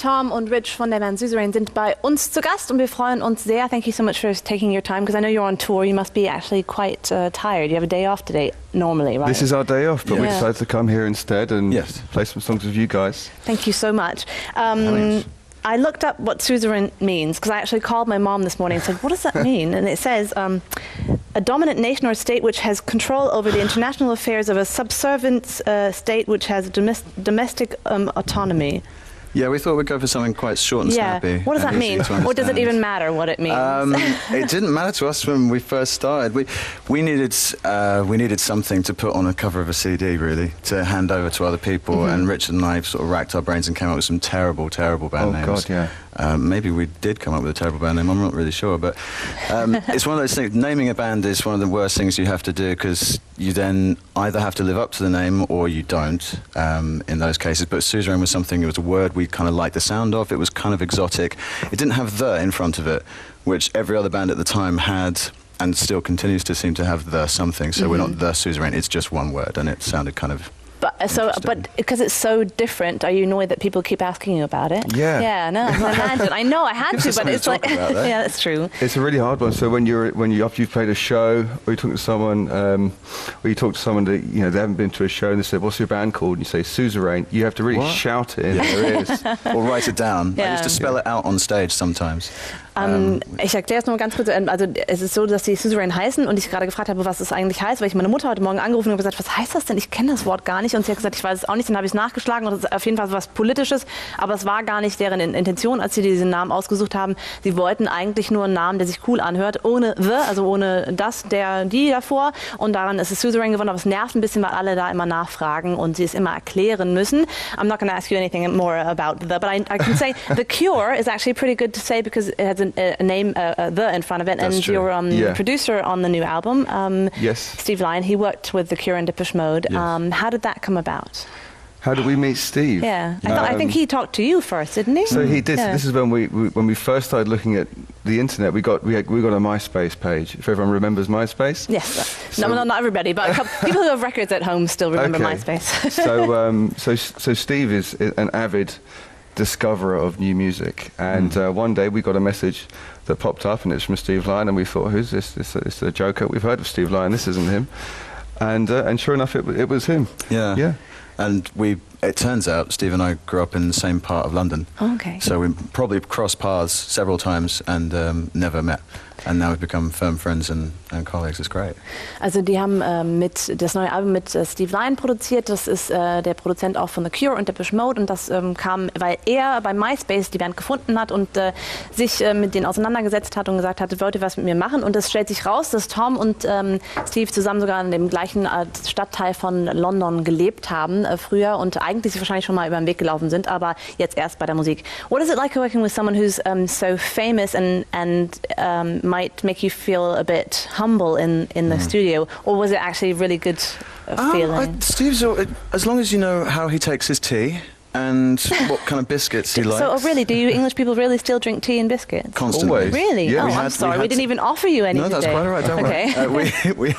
Tom und Rich von der Band Suzerain sind bei uns zu Gast und wir freuen uns sehr. Thank you so much for taking your time, because I know you're on tour. You must be actually quite tired. You have a day off today normally, right? This is our day off, but we decided to come here instead and play some songs with you guys. Thank you so much. I looked up what Suzerain means, because I actually called my mom this morning and said, what does that mean? And it says, a dominant nation or state which has control over the international affairs of a subservient state which has domestic autonomy. Yeah, we thought we'd go for something quite short and snappy. What does that mean? Or does it even matter what it means? It didn't matter to us when we first started. We needed something to put on a cover of a CD, really, to hand over to other people. And Richard and I sort of racked our brains and came up with some terrible, terrible band names. Oh God, yeah. Maybe we did come up with a terrible band name, I'm not really sure, but it's one of those things. Naming a band is one of the worst things you have to do, because you then either have to live up to the name or you don't in those cases. But Suzerain was something, it was a word we kind of liked the sound of. It was kind of exotic. It didn't have the in front of it, which every other band at the time had, and still continues to seem to have the something. So we're not the Suzerain, it's just one word, and it sounded kind of But because it's so different, are you annoyed that people keep asking you about it? Yeah. Yeah, no, I can imagine. I know I had to, but it's like, yeah, that's true. It's a really hard one. So after you've played a show, or you talk to someone, that they haven't been to a show, and they say, "What's your band called?" And you say Suzerain. You have to really shout it in their ears, or write it down. I used to spell it out on stage sometimes. Ich erkläre es nur ganz kurz. Also es ist so, dass die Suzerain heißen und ich gerade gefragt habe, was es eigentlich heißt, weil ich meine Mutter heute Morgen angerufen und gesagt, was heißt das denn? Ich kenne das Wort gar nicht. Und sie hat gesagt, ich weiß es auch nicht. Dann habe ich es nachgeschlagen und es ist auf jeden Fall was Politisches. Aber es war gar nicht deren Intention, als sie diesen Namen ausgesucht haben. Sie wollten eigentlich nur einen Namen, der sich cool anhört, ohne the, also ohne das, die davor. Und daran ist es Suzerain geworden. Aber es nervt ein bisschen, weil alle da immer nachfragen und sie es immer erklären müssen. I'm not going to ask you anything more about the, but I can say The Cure is actually pretty good to say, because it has a name, the in front of it. That's and true. Your producer on the new album, Steve Lyon, he worked with The Cure and Depeche Mode. Yes. How did that come about? How did we meet Steve? Yeah, I think he talked to you first, didn't he? So he did. Yeah. This is when we first started looking at the internet. We got a MySpace page. If everyone remembers MySpace. Yes. No, not everybody, but people who have records at home still remember MySpace. So Steve is an avid discoverer of new music, and one day we got a message that popped up, and it's from Steve Lyon, and we thought, who's this? It's a joker. We've heard of Steve Lyon. This isn't him. And sure enough, it was him. Yeah. And it turns out Steve and I grew up in the same part of London. Oh, okay. So we probably crossed paths several times and never met. And now we've become firm friends and colleagues. It's great. Also die haben das neue Album mit Steve Lyon produziert. Das ist der Produzent auch von The Cure und Depeche Mode. Und das kam, weil er bei MySpace die Band gefunden hat und sich mit denen auseinandergesetzt hat und gesagt hat, wollt ihr was mit mir machen? Und es stellt sich raus, dass Tom und Steve zusammen sogar in dem gleichen Stadtteil von London gelebt haben früher und eigentlich wahrscheinlich schon mal über den Weg gelaufen sind, aber jetzt erst bei der Musik. What is it like working with someone who's so famous and might make you feel a bit humble in the studio, or was it actually really good feeling? Steve's, as long as you know how he takes his tea and what kind of biscuits he likes. So really, do you English people really still drink tea and biscuits? Constantly. Always. Really? Yeah, I'm sorry, we didn't even offer you any No, that's today. quite all right, don't Okay. worry.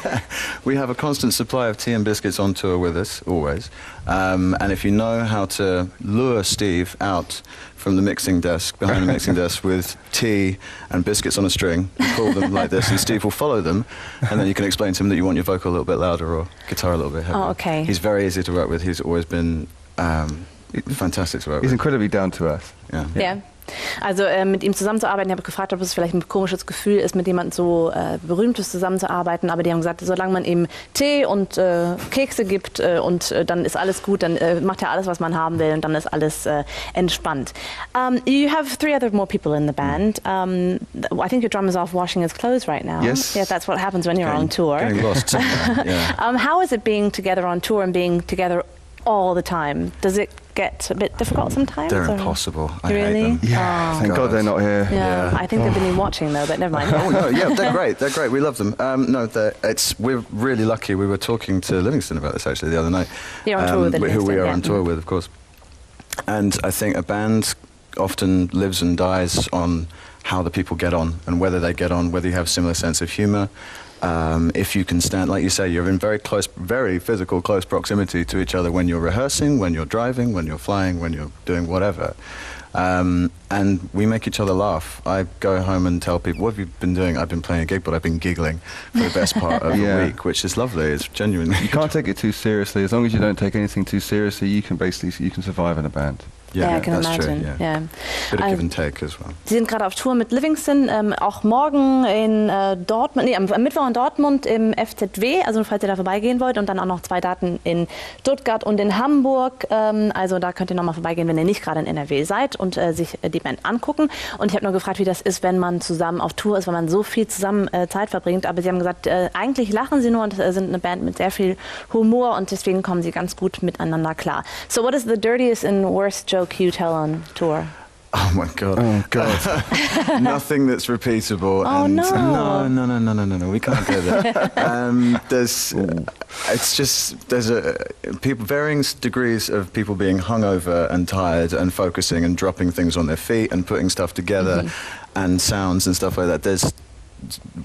We have a constant supply of tea and biscuits on tour with us, always. And if you know how to lure Steve out from the mixing desk, behind the mixing desk, with tea and biscuits on a string, you pull them like this, and Steve will follow them, and then you can explain to him that you want your vocal a little bit louder or guitar a little bit heavier. Oh, okay. He's very easy to work with. He's always been fantastic to work with. He's incredibly down to earth. Yeah. Also mit ihm zusammenzuarbeiten, ich habe gefragt, ob es vielleicht ein komisches Gefühl ist, mit jemandem so Berühmtes zusammenzuarbeiten, aber die haben gesagt, solange man ihm Tee und Kekse gibt und dann ist alles gut, dann macht er alles, was man haben will und dann ist alles entspannt. You have more people in the band. I think your drummer's off washing his clothes right now. Yes. Yeah, that's what happens when you're on tour. Getting lost somewhere, yeah. How is it being together on tour and being together all the time? Does it get a bit difficult sometimes? They're impossible. I really? hate them. Yeah, thank God they're not here. Yeah, I think they've been watching though, but never mind. Oh no, yeah, they're great. They're great. We love them. We're really lucky. We were talking to Livingston about this actually the other night. You're on tour with Livingston, who we are on tour with, of course. And I think a band often lives and dies on how the people get on and whether they get on, whether you have a similar sense of humour. if you can stand, like you say, you're in very close, very physical, close proximity to each other when you're rehearsing, when you're driving, when you're flying, when you're doing whatever. And we make each other laugh. I go home and tell people, what have you been doing? I've been playing a gig, but I've been giggling for the best part of a week, which is lovely. It's genuinely... You can't take it too seriously. As long as you don't take anything too seriously, you can survive in a band. Yeah, I can that's imagine. True, yeah. Bit of give and take as well. Sie sind gerade auf Tour mit Livingston, auch morgen in Dortmund, am Mittwoch in Dortmund im FZW, also falls ihr da vorbeigehen wollt, und dann auch noch 2 Daten in Stuttgart und in Hamburg. Also da könnt ihr nochmal vorbeigehen, wenn ihr nicht gerade in NRW seid und sich die Band angucken. Und ich habe nur gefragt, wie das ist, wenn man zusammen auf Tour ist, weil man so viel zusammen Zeit verbringt. Aber sie haben gesagt, eigentlich lachen sie nur und sind eine Band mit sehr viel Humor und deswegen kommen sie ganz gut miteinander klar. So what is the dirtiest and worst joke you tell on tour? Oh my God! Oh God! Nothing that's repeatable. Oh and no! We can't go there. It's just there's varying degrees of people being hungover and tired and focusing and dropping things on their feet and putting stuff together and sounds and stuff like that. There's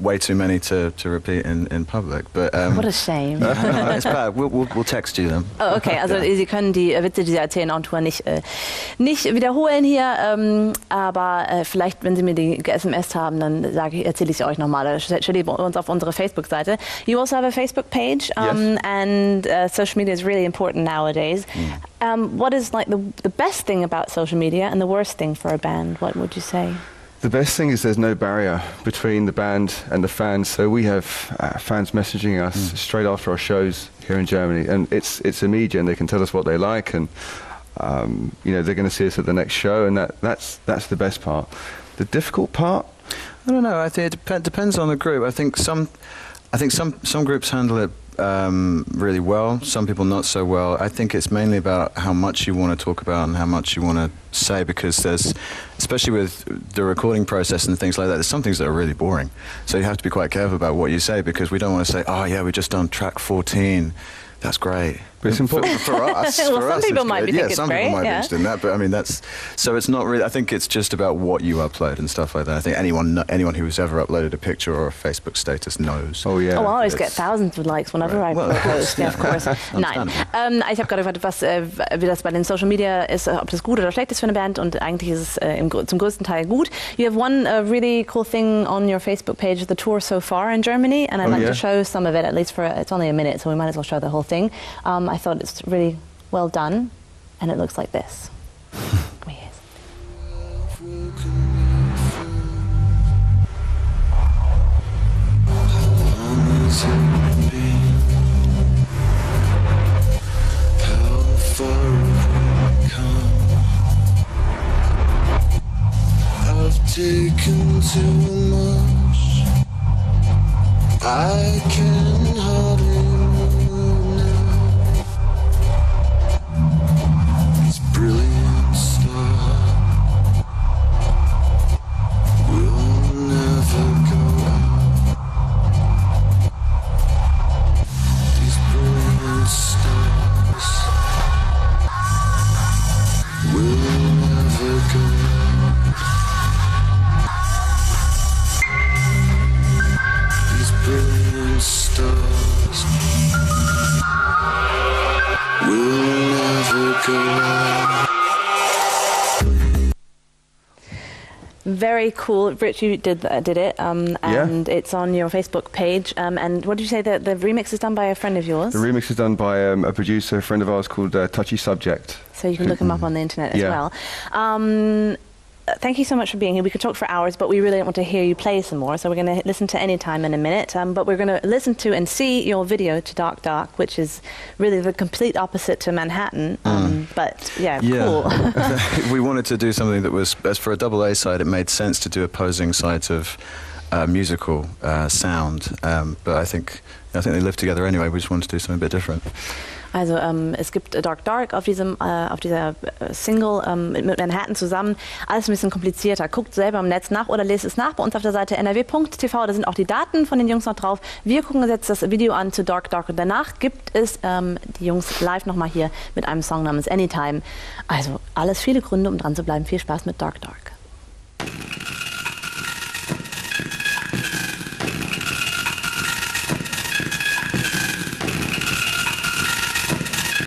way too many to repeat in public. But what a shame. No, it's bad. We'll text you them. Oh, okay, also Sie können die Witze, die Sie erzählen, on Tour nicht wiederholen hier, aber vielleicht, wenn Sie mir die ge-SMS haben, dann erzähle ich sie euch nochmal. Stelle bei uns auf unsere Facebook-Seite. You also have a Facebook page, and social media is really important nowadays. What is like the best thing about social media and the worst thing for a band? What would you say? The best thing is there's no barrier between the band and the fans. So we have fans messaging us straight after our shows here in Germany, and it's immediate. And they can tell us what they like, and they're going to see us at the next show, and that's the best part. The difficult part, I don't know. I think it depends on the group. I think some groups handle it really well. Some people not so well. I think it's mainly about how much you want to talk about and how much you want to say, because there's, especially with the recording process and things like that, there's some things that are really boring. So you have to be quite careful about what you say, because we don't want to say, oh yeah, we just done track 14. That's great. But it's important for us. Well, for some us people might be thinking some people might be interested in that, but I mean so it's not really. I think it's just about what you upload and stuff like that. I think anyone who's ever uploaded a picture or a Facebook status knows. Oh yeah. Oh, I always get thousands of likes whenever I post. Yeah, of course. Nein. Ich habe gerade gefragt, wie das bei den Social Media ist, ob das gut oder schlecht ist für eine Band, und eigentlich ist es zum größten Teil gut. You have one really cool thing on your Facebook page, the tour so far in Germany, and I'd like to show some of it, at least it's only a minute, so we might as well show the whole thing. I thought it's really well done, and it looks like this. I've taken too much. I can hardly move now. This brilliant star will never go out. These brilliant stars will never go out. These brilliant stars will never go out. Very cool. Richie did it, and it's on your Facebook page. And what did you say, that the remix is done by a friend of yours? The remix is done by a producer, a friend of ours called Touchy Subject. So you can look him up on the internet as well. Thank you so much for being here. We could talk for hours, but we really don't want to hear you play some more. So we're going to listen to Any Time in a minute. But we're going to listen to and see your video to Dark Dark, which is really the complete opposite to Manhattan. But cool. We wanted to do something that was, as for a double A side, it made sense to do opposing sides of musical sound. But I think they live together anyway. We just wanted to do something a bit different. Also es gibt Dark Dark auf dieser Single mit Manhattan zusammen. Alles ein bisschen komplizierter. Guckt selber im Netz nach oder lest es nach bei uns auf der Seite nrw.tv. Da sind auch die Daten von den Jungs noch drauf. Wir gucken uns jetzt das Video an zu Dark Dark, und danach gibt es die Jungs live nochmal hier mit einem Song namens Anytime. Also alles viele Gründe, um dran zu bleiben. Viel Spaß mit Dark Dark.